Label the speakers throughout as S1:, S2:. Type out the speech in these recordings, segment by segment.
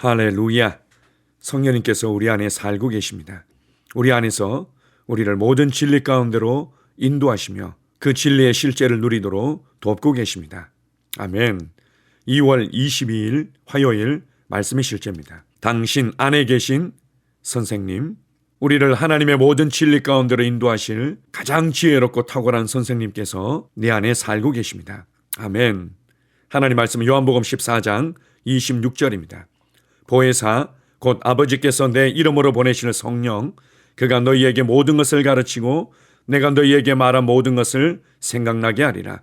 S1: 할렐루야! 성령님께서 우리 안에 살고 계십니다. 우리 안에서 우리를 모든 진리 가운데로 인도하시며 그 진리의 실제를 누리도록 돕고 계십니다. 아멘. 2월 22일 화요일 말씀의 실제입니다. 당신 안에 계신 선생님, 우리를 하나님의 모든 진리 가운데로 인도하실 가장 지혜롭고 탁월한 선생님께서 내 안에 살고 계십니다. 아멘. 하나님 말씀은 요한복음 14장 26절입니다. 보혜사 곧 아버지께서 내 이름으로 보내실 성령, 그가 너희에게 모든 것을 가르치고 내가 너희에게 말한 모든 것을 생각나게 하리라.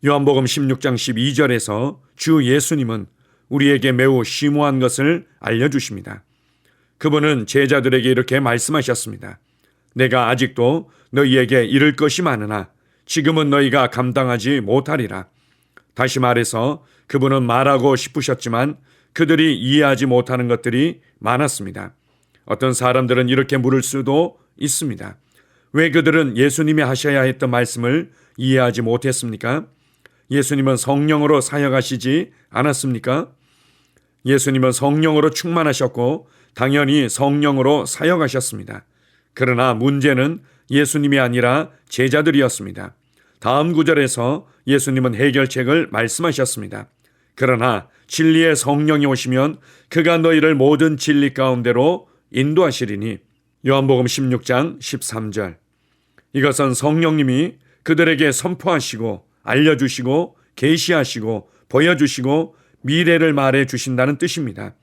S1: 요한복음 16장 12절에서 주 예수님은 우리에게 매우 심오한 것을 알려주십니다. 그분은 제자들에게 이렇게 말씀하셨습니다. 내가 아직도 너희에게 이를 것이 많으나 지금은 너희가 감당하지 못하리라. 다시 말해서 그분은 말하고 싶으셨지만 그들이 이해하지 못하는 것들이 많았습니다. 어떤 사람들은 이렇게 물을 수도 있습니다. 왜 그들은 예수님이 하셔야 했던 말씀을 이해하지 못했습니까? 예수님은 성령으로 사역하시지 않았습니까? 예수님은 성령으로 충만하셨고 당연히 성령으로 사역하셨습니다. 그러나 문제는 예수님이 아니라 제자들이었습니다. 다음 구절에서 예수님은 해결책을 말씀하셨습니다. 그러나 진리의 성령이 오시면 그가 너희를 모든 진리 가운데로 인도하시리니. 요한복음 16장 13절. 이것은 성령님이 그들에게 선포하시고 알려주시고 계시하시고 보여주시고 미래를 말해 주신다는 뜻입니다.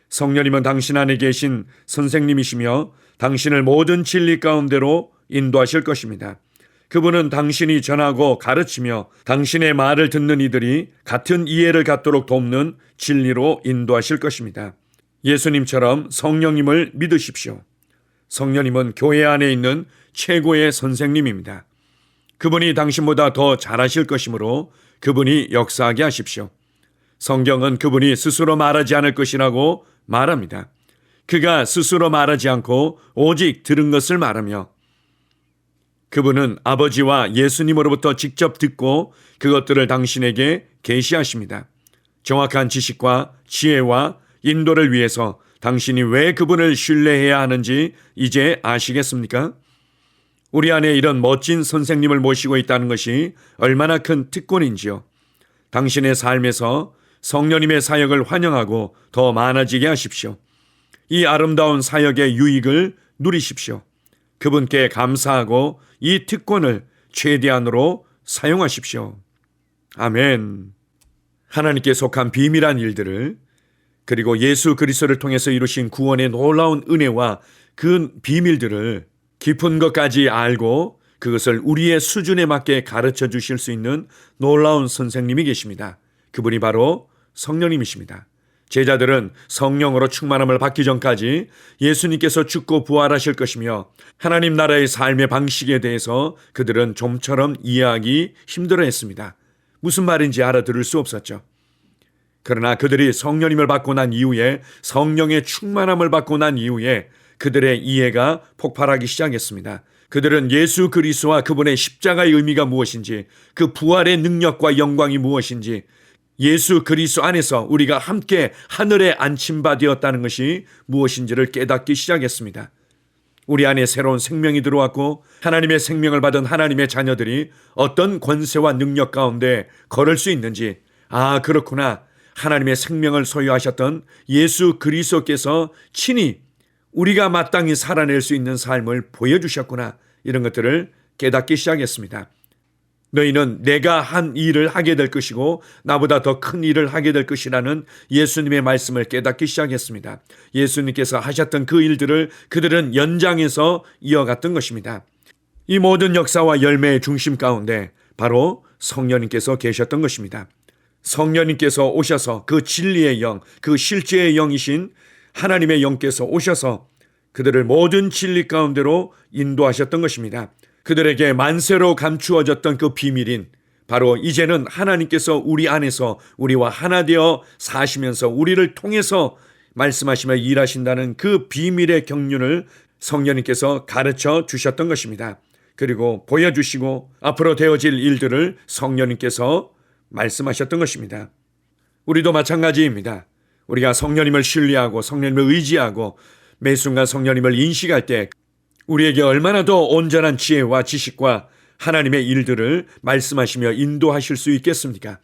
S1: 성령님은 당신 안에 계신 선생님이시며 당신을 모든 진리 가운데로 인도하실 것입니다. 그분은 당신이 전하고 가르치며 당신의 말을 듣는 이들이 같은 이해를 갖도록 돕는 진리로 인도하실 것입니다. 예수님처럼 성령님을 믿으십시오. 성령님은 교회 안에 있는 최고의 선생님입니다. 그분이 당신보다 더 잘하실 것이므로 그분이 역사하게 하십시오. 성경은 그분이 스스로 말하지 않을 것이라고 말합니다. 그가 스스로 말하지 않고 오직 들은 것을 말하며 그분은 아버지와 예수님으로부터 직접 듣고 그것들을 당신에게 계시하십니다. 정확한 지식과 지혜와 인도를 위해서 당신이 왜 그분을 신뢰해야 하는지 이제 아시겠습니까? 우리 안에 이런 멋진 선생님을 모시고 있다는 것이 얼마나 큰 특권인지요. 당신의 삶에서 성령님의 사역을 환영하고 더 많아지게 하십시오. 이 아름다운 사역의 유익을 누리십시오. 그분께 감사하고 이 특권을 최대한으로 사용하십시오. 아멘. 하나님께 속한 비밀한 일들을 그리고 예수 그리스도를 통해서 이루신 구원의 놀라운 은혜와 그 비밀들을 깊은 것까지 알고 그것을 우리의 수준에 맞게 가르쳐 주실 수 있는 놀라운 선생님이 계십니다. 그분이 바로 성령님이십니다. 제자들은 성령으로 충만함을 받기 전까지 예수님께서 죽고 부활하실 것이며 하나님 나라의 삶의 방식에 대해서 그들은 좀처럼 이해하기 힘들어했습니다. 무슨 말인지 알아들을 수 없었죠. 그러나 그들이 성령님을 받고 난 이후에 성령의 충만함을 받고 난 이후에 그들의 이해가 폭발하기 시작했습니다. 그들은 예수 그리스도와 그분의 십자가의 의미가 무엇인지, 그 부활의 능력과 영광이 무엇인지, 예수 그리스도 안에서 우리가 함께 하늘에 안침받았다는 것이 무엇인지를 깨닫기 시작했습니다. 우리 안에 새로운 생명이 들어왔고 하나님의 생명을 받은 하나님의 자녀들이 어떤 권세와 능력 가운데 걸을 수 있는지, 아 그렇구나, 하나님의 생명을 소유하셨던 예수 그리스도께서 친히 우리가 마땅히 살아낼 수 있는 삶을 보여주셨구나, 이런 것들을 깨닫기 시작했습니다. 너희는 내가 한 일을 하게 될 것이고 나보다 더 큰 일을 하게 될 것이라는 예수님의 말씀을 깨닫기 시작했습니다. 예수님께서 하셨던 그 일들을 그들은 연장해서 이어갔던 것입니다. 이 모든 역사와 열매의 중심 가운데 바로 성령님께서 계셨던 것입니다. 성령님께서 오셔서 그 진리의 영, 그 실제의 영이신 하나님의 영께서 오셔서 그들을 모든 진리 가운데로 인도하셨던 것입니다. 그들에게 만세로 감추어졌던 그 비밀인 바로 이제는 하나님께서 우리 안에서 우리와 하나 되어 사시면서 우리를 통해서 말씀하시며 일하신다는 그 비밀의 경륜을 성령님께서 가르쳐 주셨던 것입니다. 그리고 보여주시고 앞으로 되어질 일들을 성령님께서 말씀하셨던 것입니다. 우리도 마찬가지입니다. 우리가 성령님을 신뢰하고 성령님을 의지하고 매 순간 성령님을 인식할 때 우리에게 얼마나 더 온전한 지혜와 지식과 하나님의 일들을 말씀하시며 인도하실 수 있겠습니까?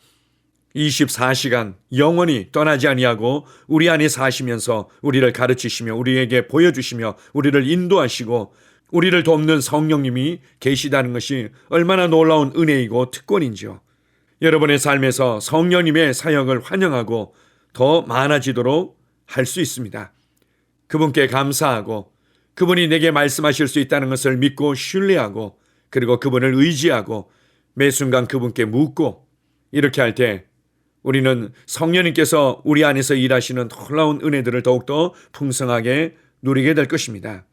S1: 24시간 영원히 떠나지 아니하고 우리 안에 사시면서 우리를 가르치시며 우리에게 보여주시며 우리를 인도하시고 우리를 돕는 성령님이 계시다는 것이 얼마나 놀라운 은혜이고 특권인지요. 여러분의 삶에서 성령님의 사역을 환영하고 더 많아지도록 할 수 있습니다. 그분께 감사하고 그분이 내게 말씀하실 수 있다는 것을 믿고 신뢰하고 그리고 그분을 의지하고 매 순간 그분께 묻고 이렇게 할 때 우리는 성령님께서 우리 안에서 일하시는 놀라운 은혜들을 더욱더 풍성하게 누리게 될 것입니다.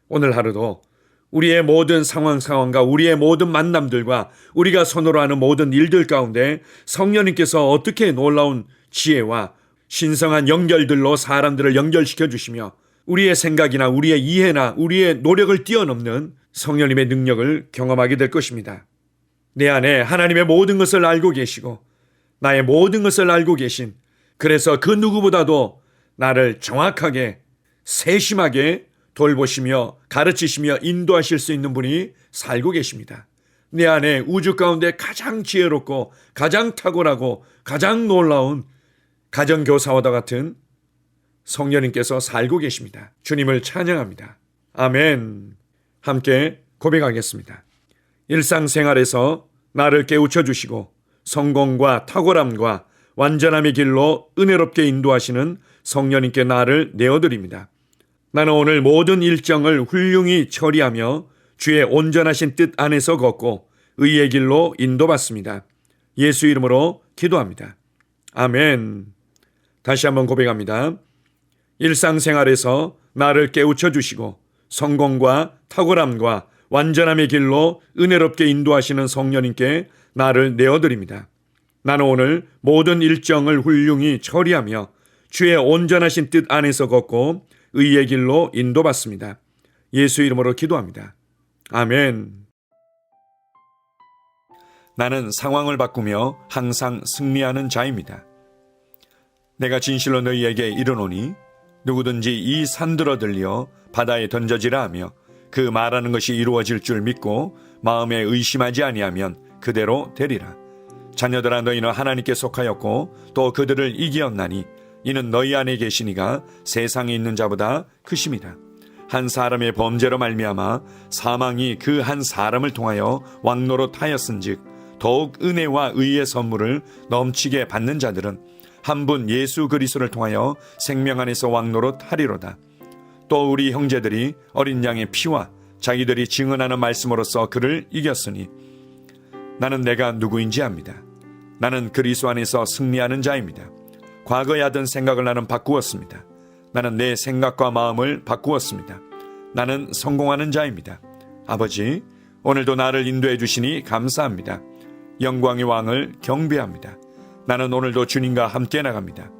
S1: 오늘 하루도 우리의 모든 상황과 우리의 모든 만남들과 우리가 손으로 하는 모든 일들 가운데 성령님께서 어떻게 놀라운 지혜와 신성한 연결들로 사람들을 연결시켜 주시며 우리의 생각이나 우리의 이해나 우리의 노력을 뛰어넘는 성령님의 능력을 경험하게 될 것입니다. 내 안에 하나님의 모든 것을 알고 계시고 나의 모든 것을 알고 계신, 그래서 그 누구보다도 나를 정확하게 세심하게 돌보시며 가르치시며 인도하실 수 있는 분이 살고 계십니다. 내 안에 우주 가운데 가장 지혜롭고 가장 탁월하고 가장 놀라운 가정교사와도 같은 성령님께서 살고 계십니다. 주님을 찬양합니다. 아멘. 함께 고백하겠습니다. 일상생활에서 나를 깨우쳐 주시고 성공과 탁월함과 완전함의 길로 은혜롭게 인도하시는 성령님께 나를 내어드립니다. 나는 오늘 모든 일정을 훌륭히 처리하며 주의 온전하신 뜻 안에서 걷고 의의 길로 인도받습니다. 예수 이름으로 기도합니다. 아멘. 다시 한번 고백합니다. 일상생활에서 나를 깨우쳐 주시고 성공과 탁월함과 완전함의 길로 은혜롭게 인도하시는 성령님께 나를 내어드립니다. 나는 오늘 모든 일정을 훌륭히 처리하며 주의 온전하신 뜻 안에서 걷고 의의 길로 인도받습니다. 예수 이름으로 기도합니다. 아멘. 나는 상황을 바꾸며 항상 승리하는 자입니다. 내가 진실로 너희에게 이르노니 누구든지 이 산들어 들려 바다에 던져지라 하며 그 말하는 것이 이루어질 줄 믿고 마음에 의심하지 아니하면 그대로 되리라. 자녀들아, 너희는 하나님께 속하였고 또 그들을 이기었나니 이는 너희 안에 계시니가 세상에 있는 자보다 크심이라. 한 사람의 범죄로 말미암아 사망이 그 한 사람을 통하여 왕노릇하였은즉 더욱 은혜와 의의 선물을 넘치게 받는 자들은 한 분 예수 그리스도를 통하여 생명 안에서 왕노릇하리로다. 또 우리 형제들이 어린 양의 피와 자기들이 증언하는 말씀으로써 그를 이겼으니 나는 내가 누구인지 압니다. 나는 그리스도 안에서 승리하는 자입니다. 과거에 하던 생각을 나는 바꾸었습니다. 나는 내 생각과 마음을 바꾸었습니다. 나는 성공하는 자입니다. 아버지, 오늘도 나를 인도해 주시니 감사합니다. 영광의 왕을 경배합니다. 나는 오늘도 주님과 함께 나갑니다.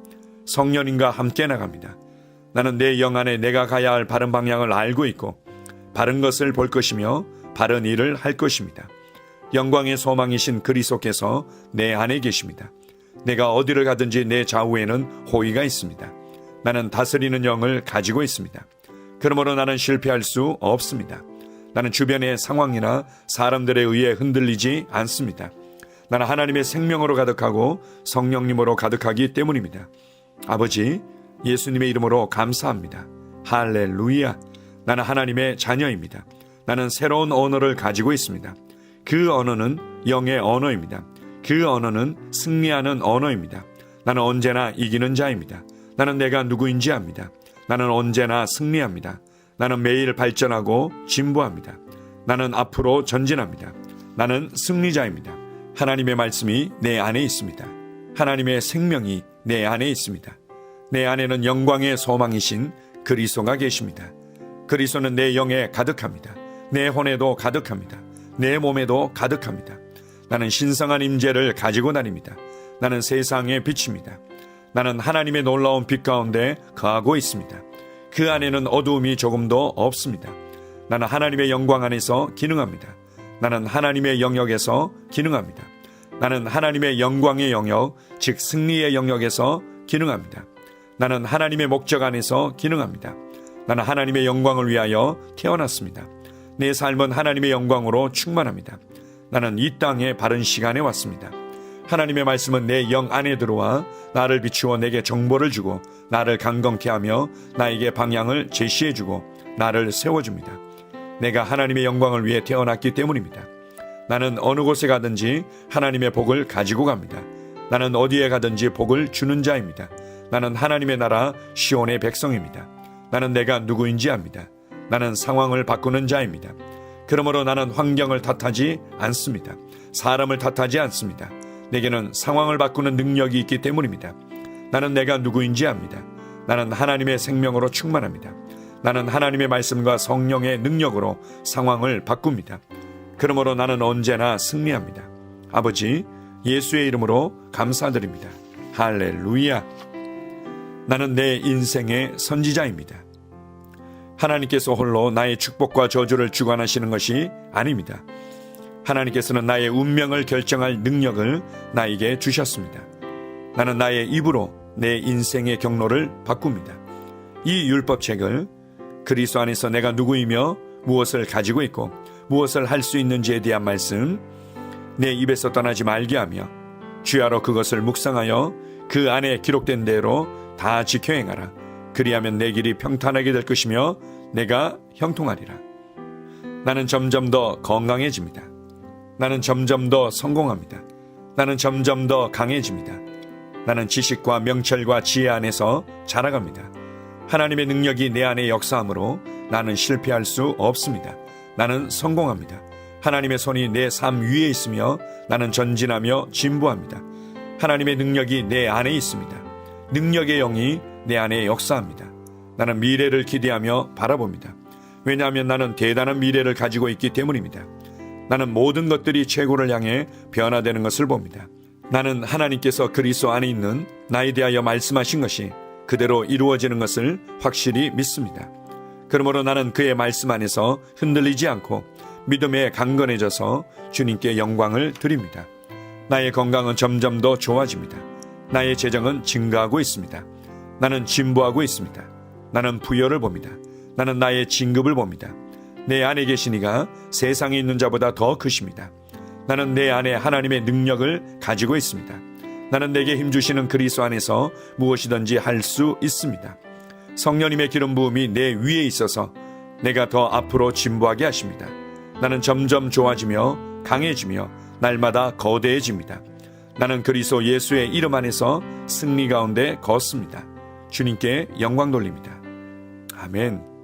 S1: 성령님과 함께 나갑니다. 나는 내 영 안에 내가 가야 할 바른 방향을 알고 있고 바른 것을 볼 것이며 바른 일을 할 것입니다. 영광의 소망이신 그리스도께서 내 안에 계십니다. 내가 어디를 가든지 내 좌우에는 호의가 있습니다. 나는 다스리는 영을 가지고 있습니다. 그러므로 나는 실패할 수 없습니다. 나는 주변의 상황이나 사람들에 의해 흔들리지 않습니다. 나는 하나님의 생명으로 가득하고 성령님으로 가득하기 때문입니다. 아버지, 예수님의 이름으로 감사합니다. 할렐루야. 나는 하나님의 자녀입니다. 나는 새로운 언어를 가지고 있습니다. 그 언어는 영의 언어입니다. 그 언어는 승리하는 언어입니다. 나는 언제나 이기는 자입니다. 나는 내가 누구인지 압니다. 나는 언제나 승리합니다. 나는 매일 발전하고 진보합니다. 나는 앞으로 전진합니다. 나는 승리자입니다. 하나님의 말씀이 내 안에 있습니다. 하나님의 생명이 내 안에 있습니다. 내 안에는 영광의 소망이신 그리스도가 계십니다. 그리스도는 내 영에 가득합니다. 내 혼에도 가득합니다. 내 몸에도 가득합니다. 나는 신성한 임재를 가지고 다닙니다. 나는 세상의 빛입니다. 나는 하나님의 놀라운 빛 가운데 거하고 있습니다. 그 안에는 어두움이 조금도 없습니다. 나는 하나님의 영광 안에서 기능합니다. 나는 하나님의 영역에서 기능합니다. 나는 하나님의 영광의 영역, 즉 승리의 영역에서 기능합니다. 나는 하나님의 목적 안에서 기능합니다. 나는 하나님의 영광을 위하여 태어났습니다. 내 삶은 하나님의 영광으로 충만합니다. 나는 이 땅에 바른 시간에 왔습니다. 하나님의 말씀은 내 영 안에 들어와 나를 비추어 내게 정보를 주고 나를 강건케 하며 나에게 방향을 제시해주고 나를 세워줍니다. 내가 하나님의 영광을 위해 태어났기 때문입니다. 나는 어느 곳에 가든지 하나님의 복을 가지고 갑니다. 나는 어디에 가든지 복을 주는 자입니다. 나는 하나님의 나라 시온의 백성입니다. 나는 내가 누구인지 압니다. 나는 상황을 바꾸는 자입니다. 그러므로 나는 환경을 탓하지 않습니다. 사람을 탓하지 않습니다. 내게는 상황을 바꾸는 능력이 있기 때문입니다. 나는 내가 누구인지 압니다. 나는 하나님의 생명으로 충만합니다. 나는 하나님의 말씀과 성령의 능력으로 상황을 바꿉니다. 그러므로 나는 언제나 승리합니다. 아버지, 예수의 이름으로 감사드립니다. 할렐루야. 나는 내 인생의 선지자입니다. 하나님께서 홀로 나의 축복과 저주를 주관하시는 것이 아닙니다. 하나님께서는 나의 운명을 결정할 능력을 나에게 주셨습니다. 나는 나의 입으로 내 인생의 경로를 바꿉니다. 이 율법책을 그리스도 안에서 내가 누구이며 무엇을 가지고 있고 무엇을 할 수 있는지에 대한 말씀 내 입에서 떠나지 말게 하며 주야로 그것을 묵상하여 그 안에 기록된 대로 다 지켜 행하라. 그리하면 내 길이 평탄하게 될 것이며 내가 형통하리라. 나는 점점 더 건강해집니다. 나는 점점 더 성공합니다. 나는 점점 더 강해집니다. 나는 지식과 명철과 지혜 안에서 자라갑니다. 하나님의 능력이 내 안에 역사하므로 나는 실패할 수 없습니다. 나는 성공합니다. 하나님의 손이 내 삶 위에 있으며 나는 전진하며 진보합니다. 하나님의 능력이 내 안에 있습니다. 능력의 영이 내 안에 역사합니다. 나는 미래를 기대하며 바라봅니다. 왜냐하면 나는 대단한 미래를 가지고 있기 때문입니다. 나는 모든 것들이 최고를 향해 변화되는 것을 봅니다. 나는 하나님께서 그리스도 안에 있는 나에 대하여 말씀하신 것이 그대로 이루어지는 것을 확실히 믿습니다. 그러므로 나는 그의 말씀 안에서 흔들리지 않고 믿음에 강건해져서 주님께 영광을 드립니다. 나의 건강은 점점 더 좋아집니다. 나의 재정은 증가하고 있습니다. 나는 진보하고 있습니다. 나는 부여를 봅니다. 나는 나의 진급을 봅니다. 내 안에 계신 이가 세상에 있는 자보다 더 크십니다. 나는 내 안에 하나님의 능력을 가지고 있습니다. 나는 내게 힘주시는 그리스도 안에서 무엇이든지 할 수 있습니다. 성령님의 기름 부음이 내 위에 있어서 내가 더 앞으로 진보하게 하십니다. 나는 점점 좋아지며 강해지며 날마다 거대해집니다. 나는 그리스도 예수의 이름 안에서 승리 가운데 걷습니다. 주님께 영광 돌립니다. 아멘.